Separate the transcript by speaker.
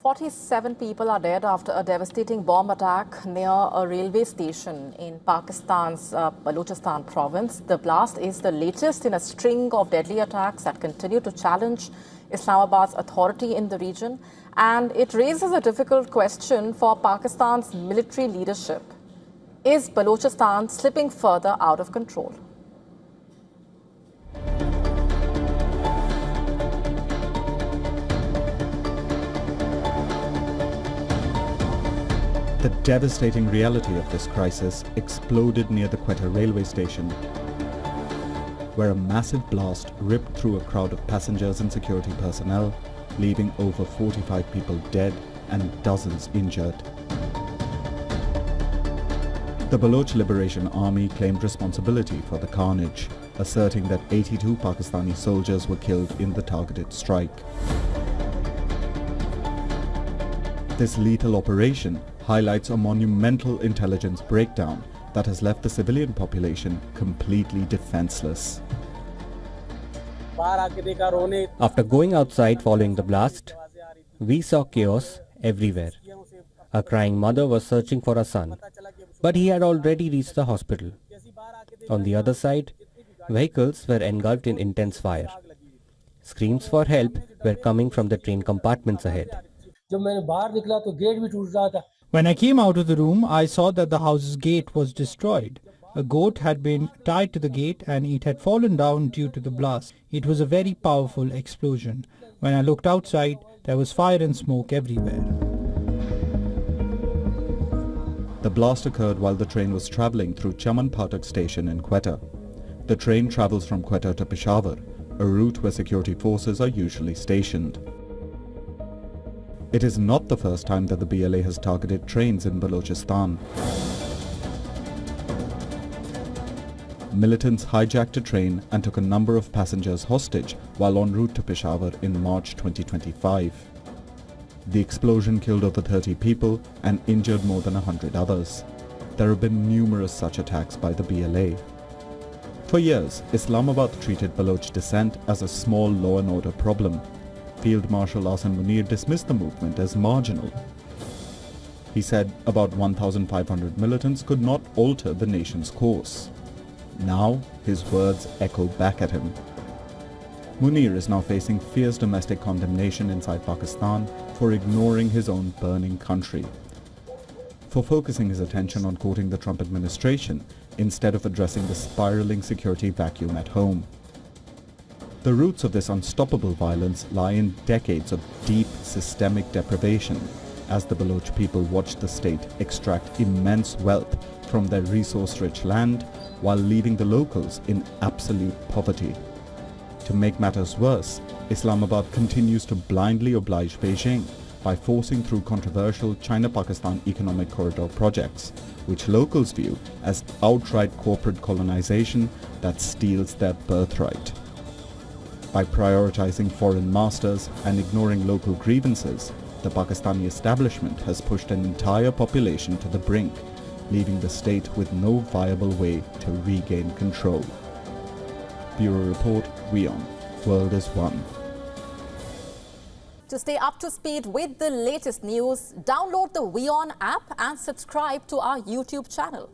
Speaker 1: 47 people are dead after a devastating bomb attack near a railway station in Pakistan's Balochistan province. The blast is the latest in a string of deadly attacks that continue to challenge Islamabad's authority in the region, and it raises a difficult question for Pakistan's military leadership. Is Balochistan slipping further out of control?
Speaker 2: The devastating reality of this crisis exploded near the Quetta railway station, where a massive blast ripped through a crowd of passengers and security personnel, leaving over 45 people dead and dozens injured. The Baloch Liberation Army claimed responsibility for the carnage, asserting that 82 Pakistani soldiers were killed in the targeted strike. This lethal operation highlights a monumental intelligence breakdown that has left the civilian population completely defenseless.
Speaker 3: After going outside following the blast, we saw chaos everywhere. A crying mother was searching for her son, but he had already reached the hospital. On the other side, vehicles were engulfed in intense fire. Screams for help were coming from the train compartments ahead.
Speaker 4: When I came out of the room, I saw that the house's gate was destroyed. A goat had been tied to the gate and it had fallen down due to the blast. It was a very powerful explosion. When I looked outside, there was fire and smoke everywhere.
Speaker 2: The blast occurred while the train was travelling through Chaman Phatak station in Quetta. The train travels from Quetta to Peshawar, a route where security forces are usually stationed. It is not the first time that the BLA has targeted trains in Balochistan. Militants hijacked a train and took a number of passengers hostage while en route to Peshawar in March 2025. The explosion killed over 30 people and injured more than 100 others. There have been numerous such attacks by the BLA. For years, Islamabad treated Baloch dissent as a small law and order problem. Field Marshal Asim Munir dismissed the movement as marginal. He said about 1,500 militants could not alter the nation's course. Now, his words echo back at him. Munir is now facing fierce domestic condemnation inside Pakistan for ignoring his own burning country, for focusing his attention on courting the Trump administration instead of addressing the spiraling security vacuum at home. The roots of this unstoppable violence lie in decades of deep systemic deprivation, as the Baloch people watched the state extract immense wealth from their resource-rich land while leaving the locals in absolute poverty. To make matters worse, Islamabad continues to blindly oblige Beijing by forcing through controversial China-Pakistan economic corridor projects, which locals view as outright corporate colonization that steals their birthright. By prioritizing foreign masters and ignoring local grievances, the Pakistani establishment has pushed an entire population to the brink, leaving the state with no viable way to regain control. Bureau Report, WION. World is One.
Speaker 1: To stay up to speed with the latest news, download the WION app and subscribe to our YouTube channel.